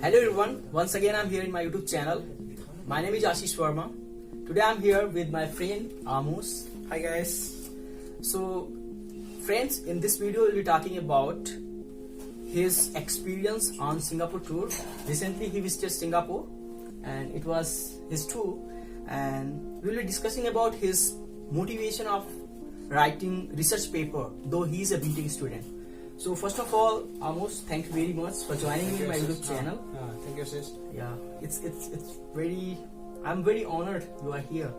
Hello everyone, once again I'm here in my YouTube channel. My name is Ashish. Today I'm here with my friend Amos. Hi guys. So friends, in this video we'll be talking about his experience on Singapore tour. Recently he visited Singapore and it was his tour, and we'll be discussing about his motivation of writing research paper, though he is a BTech student. So first of all, Amos, thank you very much for joining me in my YouTube channel. Thank you, sis. Yeah, it's very, I'm very honored you are here.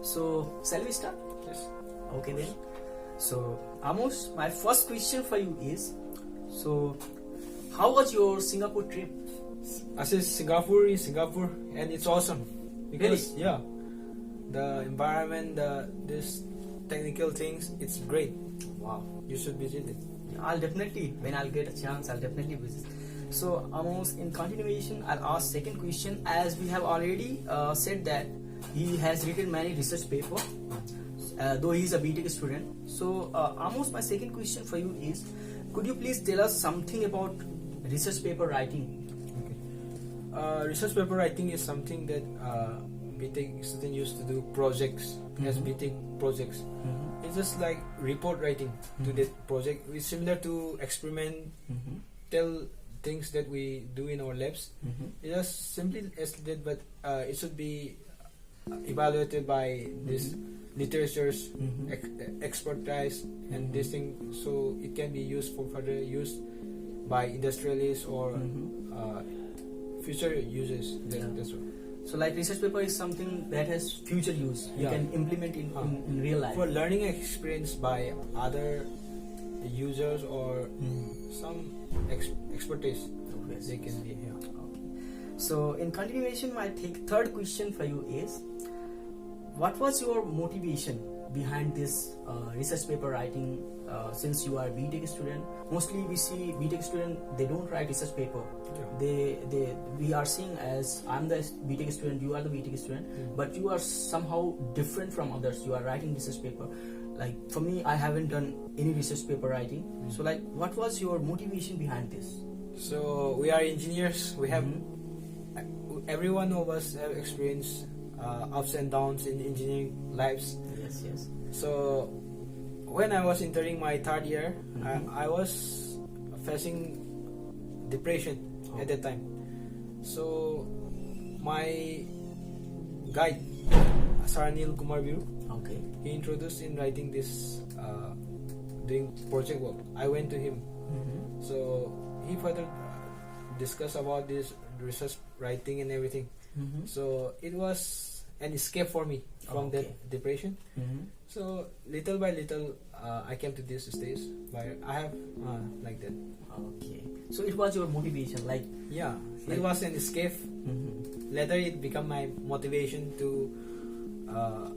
So shall we start? Yes. Okay then. So Amos, my first question for you is, so how was your Singapore trip? I said Singapore is Singapore and it's awesome. Because yeah, the environment, this technical things, it's great. Wow. You should visit it. I'll definitely, when I'll get a chance, I'll definitely visit. So Amos, in continuation, I'll ask second question, as we have already said that he has written many research paper, though he is a BTech student. So Amos, my second question for you is, could you please tell us something about research paper writing? Okay. Research paper writing is something that BTech students used to do projects as BTech projects. It's just like report writing to that project. It's similar to experimental things that we do in our labs. It's just simply as that, but it should be evaluated by this literatures, expertise, and this thing, so it can be used for further use by industrialists or future users. That's all. So like research paper is something that has future use. You can implement in real life. For learning experience by other users or some expertise, they can be here. Okay. So in continuation, my third question for you is, what was your motivation behind this research paper writing? Since you are a BTech student, mostly we see BTech student, they don't write research paper. We are seeing as I'm the BTech student, you are the BTech student, but you are somehow different from others. You are writing research paper. Like for me, I haven't done any research paper writing. So like, what was your motivation behind this? So we are engineers. We have every one of us have experienced ups and downs in engineering lives. Yes. So when I was entering my third year, I was facing depression at that time. So my guide, Saranil Kumar Biru, he introduced in writing this, doing project work. I went to him. So he further discussed about this research writing and everything. So it was an escape for me from that depression. So little by little, I came to this stage where I have like that. Okay. So it was your motivation, like it was an escape. Later, it became my motivation to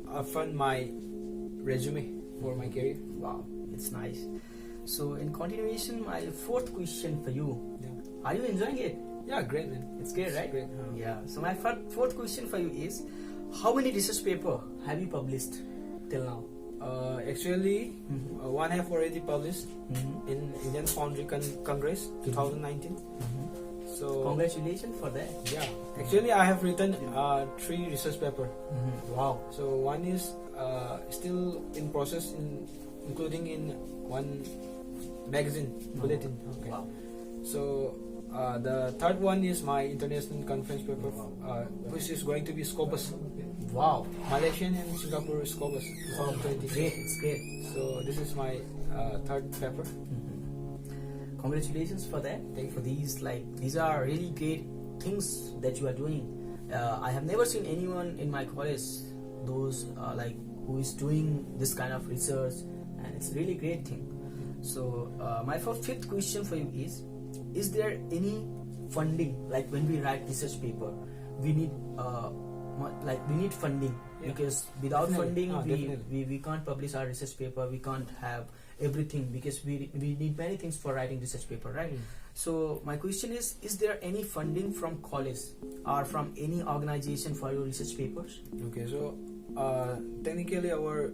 affirm my resume for my career. Wow, it's nice. So in continuation, my fourth question for you: are you enjoying it? Yeah, great man. It's great, right? Great. Yeah. So my fourth question for you is, how many research paper have you published till now? Actually, one have already published in Indian Foundry Congress 2019. So congratulations for that. Yeah, actually I have written 3 research paper. Wow. So one is still in process, including in one magazine bulletin. Okay. Wow. So the third one is my international conference paper, which is going to be Scopus. Wow. Malaysian and Singapore Scopus. Wow, great, it's great. So this is my third paper. Congratulations for that. Thank you for these. Like, these are really great things that you are doing. I have never seen anyone in my college, those like who is doing this kind of research, and it's a really great thing. So my fifth question for you is there any funding? Like when we write research paper, we need funding, because without funding we can't publish our research paper. We can't have everything, because we need many things for writing research paper, right? So my question is there any funding from college or from any organization for your research papers? Okay, so technically our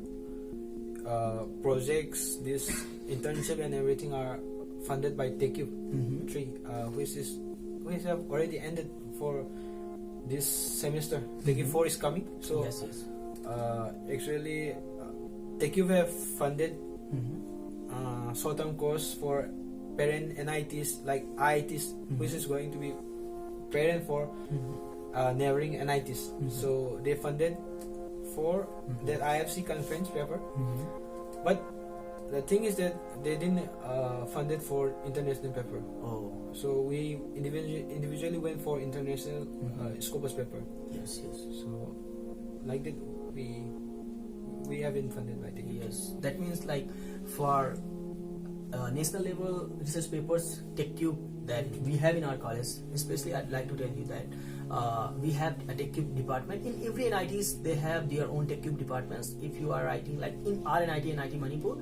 projects, this internship and everything are funded by TechU 3, which is we have already ended for this semester. TechCube 4 is coming. So yes, yes. Actually, TechCube have funded short-term course for parent NITs like IITs, which is going to be parent for neighboring NITs. So they funded for that IFC conference paper, but the thing is that they didn't fund it for international paper. Oh, So we individually went for international Scopus paper. yes, yes. So like that we have been funded by TechCube. Yes, that means like for national level research papers, TechCube that we have in our college, especially I'd like to tell you that we have a TechCube department. In every NITs, they have their own TechCube departments. If you are writing like in our NIT, NIT Manipur,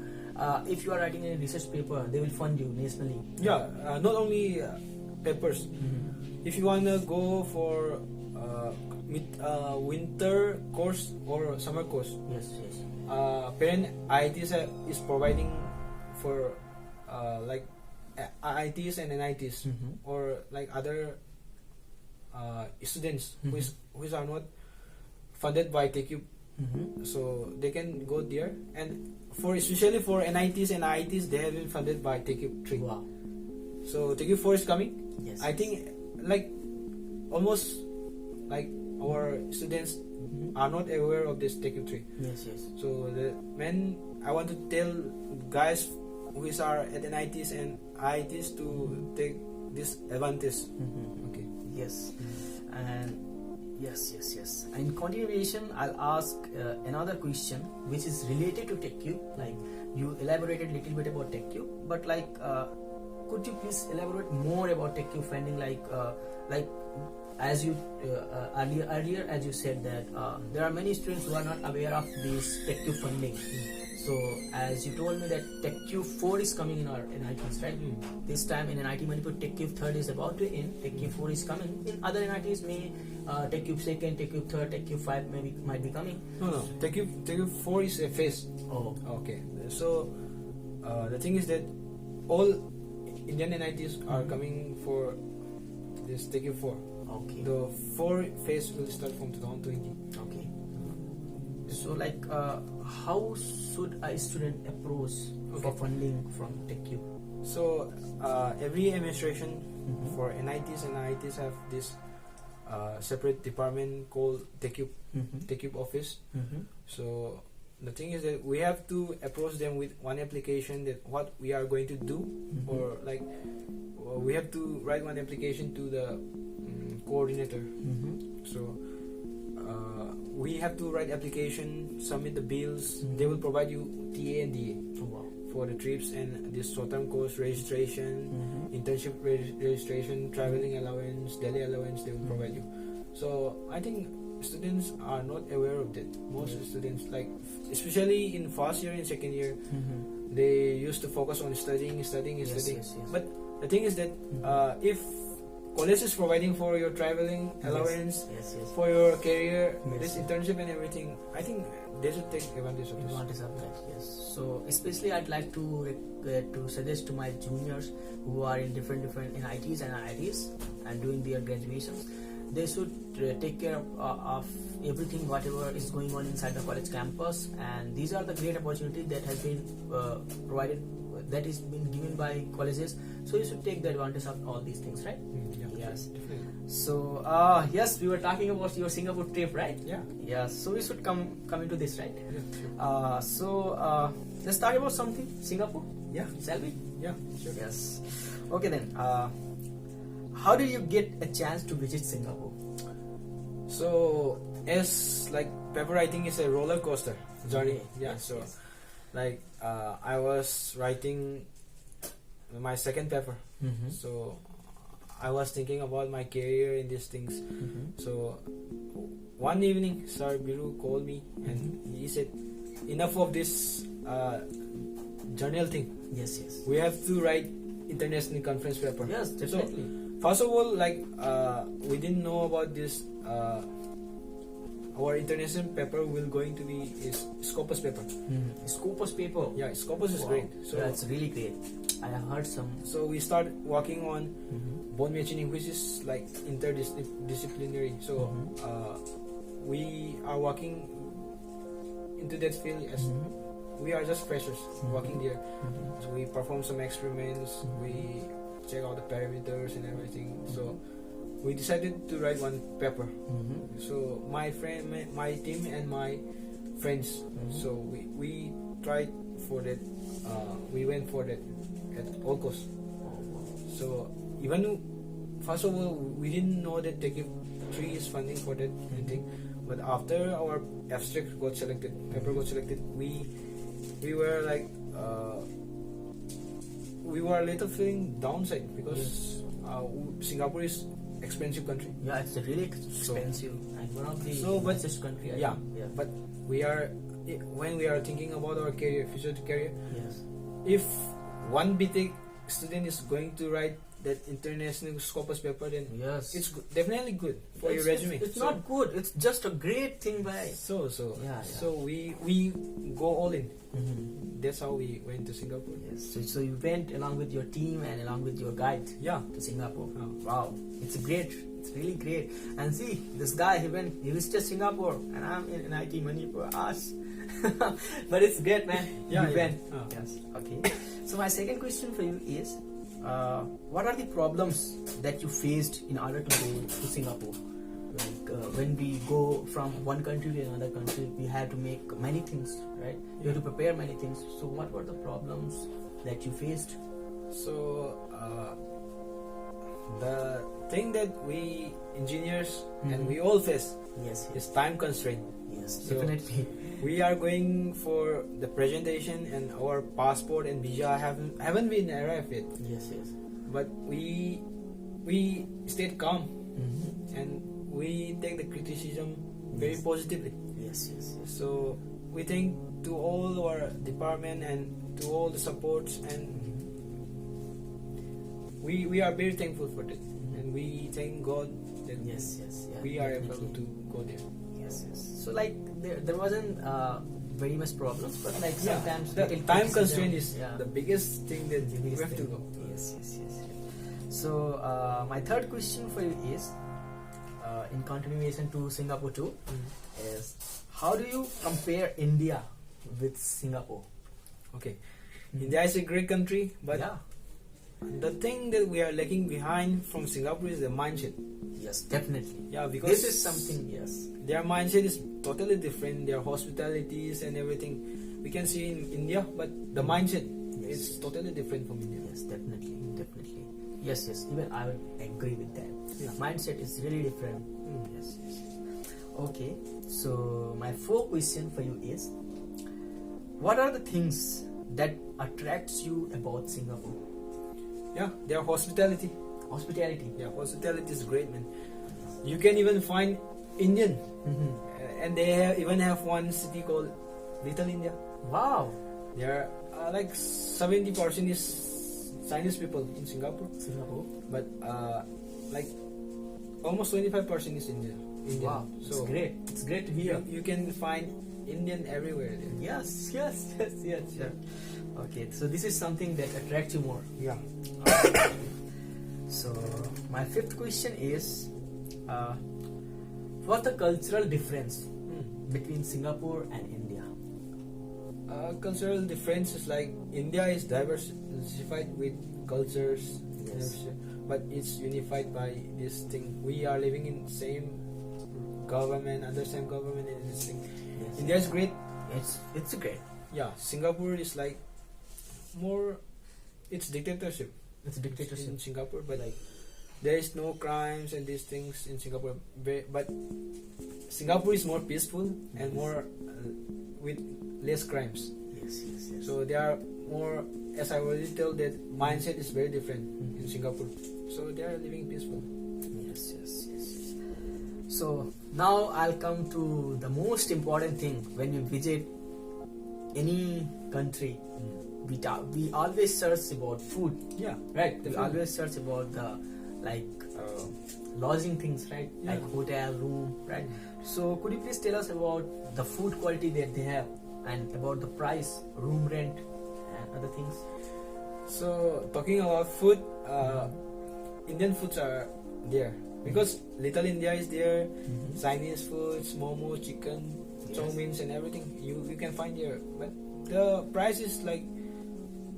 if you are writing a research paper, they will fund you nationally. Yeah, not only papers. If you want to go for winter course or summer course, Yes, yes. parent IITs is providing for like IITs and NITs or like other students which are not funded by TechCube, so they can go there. And for especially for NITs and IITs, they have been funded by TechCube 3. Wow. So TechCube 4 is coming. Yes. I think like almost like our students are not aware of this TechCube 3. Yes, yes. So when I want to tell guys who are at NITs and IITs to take this advantage. Okay. Yes. And yes. In continuation, I'll ask another question which is related to TechCube. Like you elaborated a little bit about TechCube, but like could you please elaborate more about TechCube funding? Like as you earlier as you said that there are many students who are not aware of this TechCube funding. So as you told me that TechCube 4 is coming in our NITs, right? This time in NIT Manipur, TechCube 3 is about to end. TechCube 4 is coming. In other NITs, may TechCube 2nd, TechCube 3rd, TechCube 5 might be coming. No. TechCube 4 is a phase. Oh, Okay. So the thing is that all Indian NITs are coming for this TechCube 4. okay, The 4 phase will start from 2020. okay. So like, how should a student approach for funding from TechCube? So every administration for NITs and IITs have this separate department called TechCube office. So the thing is that we have to approach them with one application that what we are going to do, or like we have to write one application to the coordinator. So we have to write application, submit the bills. They will provide you TA and DA for the trips and this short-term course registration, internship registration, traveling allowance, daily allowance. They will provide you. So I think students are not aware of that. Most students, like especially in first year and second year, they used to focus on studying. Yes. But the thing is that if college is providing for your traveling allowance, yes. for your career, Yes. this internship and everything, I think they should take advantage of this. Advantage of that, yes. So especially I'd like to suggest to my juniors who are in different NITs and IITs and doing their graduations, they should take care of everything whatever is going on inside the college campus, and these are the great opportunities that has been provided, that is been given by colleges. So you should take the advantage of all these things, right? Yes. Definitely. So yes, we were talking about your Singapore trip, right? Yeah. So we should come into this, right? Yeah, sure. So let's talk about something Singapore. Yeah. Shall we? Yeah, sure. Yes. Okay then. How did you get a chance to visit Singapore? So as like paper writing is a roller coaster journey. Okay. Yeah. Yes, So yes. like I was writing my second paper. So I was thinking about my career in these things. So one evening, Sir Biru called me and he said, "Enough of this journal thing. Yes. We have to write international conference paper." Yes, definitely. First of all, like we didn't know about this our international paper will going to be is Scopus paper. Scopus paper. Yeah, Scopus is Wow. great. So Yeah, it's really great. I have heard some. so we start working on bone machining, which is like interdisciplinary. So we are working into that field as we are just freshers working there. So we perform some experiments, we check out the parameters and everything. So we decided to write one paper. So my team and my friends. So we tried for that. We went for that at all costs. So even first of all, we didn't know that they give 3 years funding for that thing. But after our abstract got selected, paper got selected, we were like we were a little feeling downside because Singapore is expensive country. Yeah, it's really expensive and one of the but richest country. yeah, but we are when we are thinking about our career, future career. Yes. If one BTech student is going to write that international Scopus paper, then Yes. it's definitely good for your resume. It's not good. It's just a great thing by. So Yeah. so we go all in. That's how we went to Singapore. Yes. So you went along with your team and along with your guide Yeah. to Singapore. Oh. Wow, it's great. It's really great. And see, this guy he visited Singapore, and I'm in NIT Manipur. Us. But it's great, man. Yeah, You yeah. went. Oh. Yes. Okay. So my second question for you is, what are the problems that you faced in order to go to Singapore? Like when we go from one country to another country, we have to make many things, right? You have to prepare many things. So what were the problems that you faced? So the thing that we engineers and we all face Yes. is time constraint. Yes. So- Definitely. We are going for the presentation, and our passport and visa haven't been arrived yet. Yes. Yes. But we stayed calm and we take the criticism very Yes. positively. Yes. Yes. So we thank to all our department and to all the supports, and we are very thankful for that, and we thank God that Yes. Yes. Yeah, we are definitely. able to go there. Yes. Yes. So like there wasn't very much problems, but like sometimes the little time criticism, constraint is yeah. the biggest thing that The we biggest have to thing. go. Yes, yes, yes, yes. So my third question for you is, in continuation to Singapore too, is how do you compare India with Singapore? Okay, India is a great country, but yeah, the thing that we are lagging behind from Singapore is the mindset. yes, definitely. Yeah, because This is something. Yes, their mindset is totally different. Their hospitalities and everything we can see in India, but the mindset Yes. is totally different from India. yes, definitely, definitely. Yes, yes. Even I would agree with that. Yeah. Mindset is really different. Yes, yes, yes. Okay. So my fourth question for you is, what are the things that attracts you about Singapore? Yeah, their hospitality. Hospitality. Yeah, hospitality is great, man. You can even find Indian, and they even have one city called Little India. Wow. There are like 70% is Chinese people in Singapore, Singapore. but like almost 25% is Indian. Wow. So It's great. It's great to hear. you can find Indian everywhere there. Yes, yes, yes, yes. Yeah. Okay, so this is something that attracts you more. Yeah. So my fifth question is, what's the cultural difference between Singapore and India? Cultural difference is like India is diversified with cultures, Yes. but it's unified by this thing. We are living in same government, under same government, and this thing. Yes. India is great. It's great. Yeah, Singapore is like more. It's dictatorship. It's a dictatorship. In Singapore, but like there is no crimes and these things in Singapore. But Singapore is more peaceful and more with less crimes. Yes, yes, yes. So they are more, as I already told, that mindset is very different in Singapore. So they are living peaceful. Yes, yes, yes, yes. So now I'll come to the most important thing when you visit any country. We always search about food, Yeah, right? The We food. always search about the like lodging things, right? Yeah. Like hotel room, right? So could you please tell us about the food quality that they have and about the price, room rent, and other things? So talking about food, Indian foods are there because Little India is there. Chinese foods, momo, chicken, chow meins, and everything you can find here. But the price is like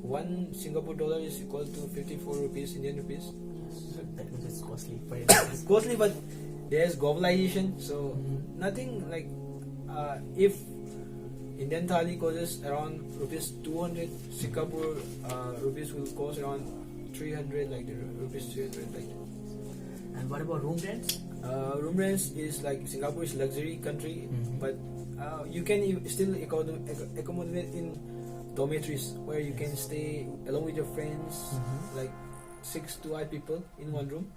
$1 Singapore is equal to 54 rupees, Indian rupees. So that means it's costly. It's costly, but there's globalization, so nothing like if Indian thali costs around rupees 200, Singapore rupees will cost around 300, like the rupees 300 like. And what about room rents? Room rents is like Singapore is luxury country, but you can still accommodate in dormitories where you can stay along with your friends, like 6 to 8 people in one room.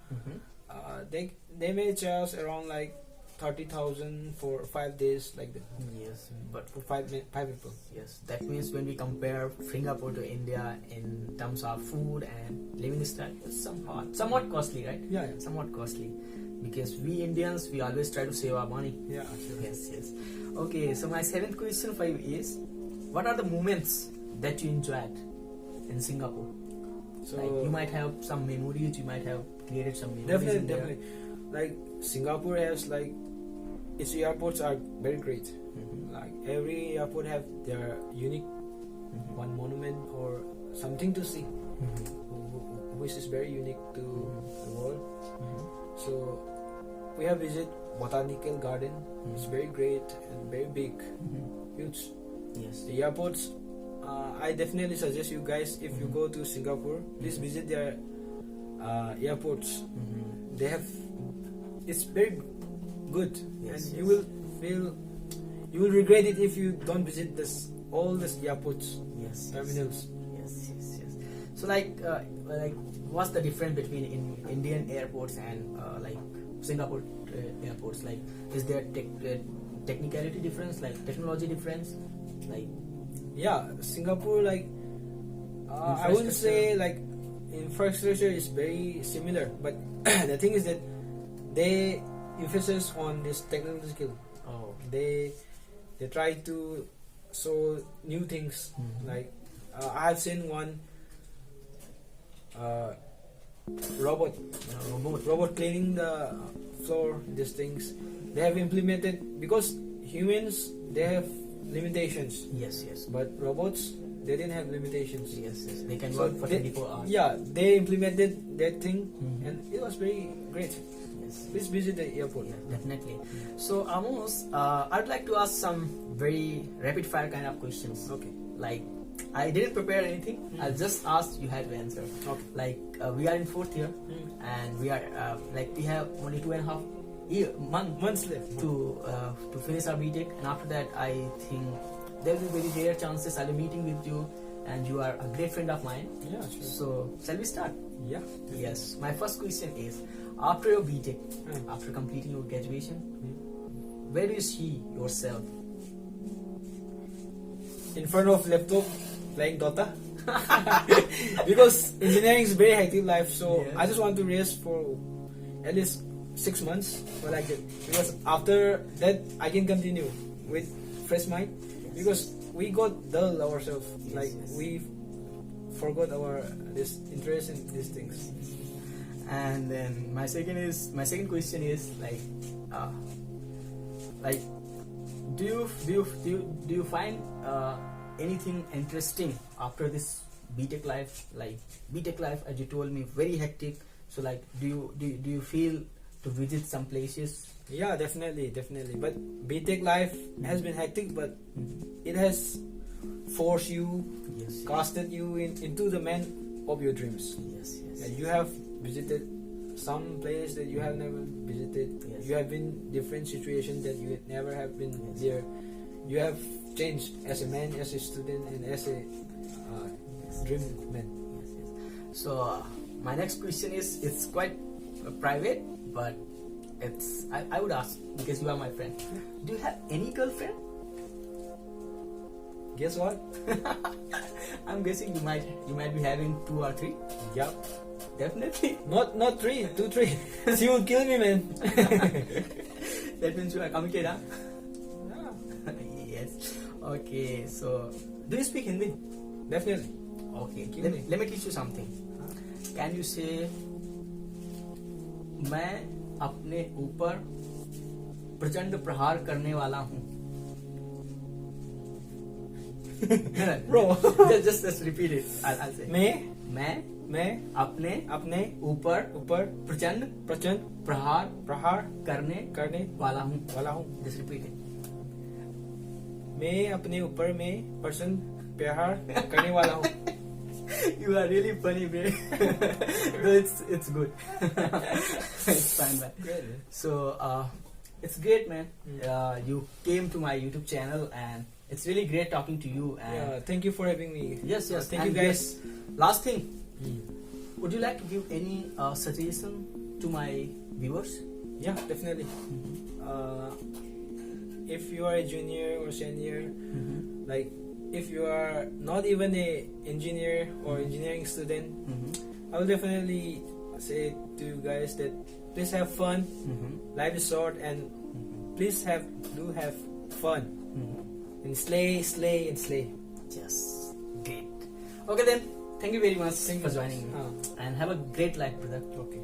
They may charge around like 30,000 for 5 days, like that. Yes, but For five people. yes, that means when we compare Singapore to India in terms of food and living style, it's somewhat costly, right? Yeah. Somewhat costly, because we Indians, we always try to save our money. Yeah. Sure. Yes. Okay, so my 7th question for you is, what are the moments that you enjoyed in Singapore? So Like you might have some memories, you might have created some memories. definitely. Like Singapore has like its airports are very great. Like every airport have their unique one monument or something to see, which is very unique to the world. So we have visited Botanical Garden. It's very great and very big, huge. Yes. The airports, I definitely suggest you guys, if you go to Singapore, please visit their airports. They have, it's very good, Yes, and you will regret it if you don't visit all these airports, Yes. terminals. Yes. So like what's the difference between Indian airports and like Singapore airports? Like, is there technicality difference, like technology difference, like? Yeah, Singapore, like I wouldn't say like infrastructure is very similar, but the thing is that they emphasis on this technical skill. Oh. They try to show new things. Like I have seen one robot cleaning the floor. These things they have implemented because humans, they have limitations, Yes. but robots, they didn't have limitations. Yes. They can So work for they- 24 hours. Yeah, they implemented that thing, and it was very great. Yes. Please visit the airport. Yeah, definitely. So Amos, I'd like to ask some very rapid fire kind of questions. Okay. Like, I didn't prepare anything. I'll just ask, you have to answer. Okay. Like we are in 4th year, and we are like we have only 2.5 months left to finish our BTech, and after that I think there will be very rare chances I'll be meeting with you, and you are a great friend of mine. Yeah, sure. So shall we start? Yeah. Yes. My first question is, after your BTech, after completing your graduation, where do you see yourself? In front of laptop playing Dota. Because engineering is very hectic life, so Yes. I just want to rest for at least 6 months for like that. Because after that I can continue with fresh mind. Yes. Because we got dull ourselves. Yes, Like yes. we forgot our this interest in these things. And then my second question is like do you find anything interesting after this BTech life? Like BTech life, as you told me, very hectic. So like, do you feel to visit some places? Yeah, definitely. But BTech life has been hectic, but it has forced you, Yes. casted you into the man of your dreams. Yes. And you have visited some place that you have never visited. Yes. You have been different situations that you never have been Yes. there. You have changed as a man, as a student, and as a dream man. Yes. So my next question is, it's quite private, but I would ask because you are my friend. Do you have any girlfriend? Guess what? I'm guessing you might be having 2 or 3. Yep. Definitely. Not 3, 2, 3. She will kill me, man. That means you are committed, huh? Yeah, Yes. Okay. So, do you speak Hindi? definitely. Okay. Give Let, me. let me teach you something. Can you say, मैं अपने ऊपर प्रचंड प्रहार करने वाला हूँ? Bro. just repeat it. I'll say. मैं अपने अपने ऊपर ऊपर प्रचंड प्रचंड प्रहार प्रहार करने करने वाला हूँ. वाला हूँ. Just repeat it. मैं अपने ऊपर में प्रचंड प्रहार करने वाला हूँ. You are really funny, bro. No, it's good. It's fine, man. So it's great, man. You came to my YouTube channel, and it's really great talking to you. And Yeah, thank you for having me. yes, Thank and you guys. yes, last thing, would you like to give any suggestion to my viewers? Yeah, definitely. If you are a junior or senior, like if you are not even a engineer or engineering student, I will definitely say to you guys that please have fun. Life is short, and please do have fun and slay. Yes, great. Okay then, thank you very much Thank for you. joining me, and have a great life, brother. Okay.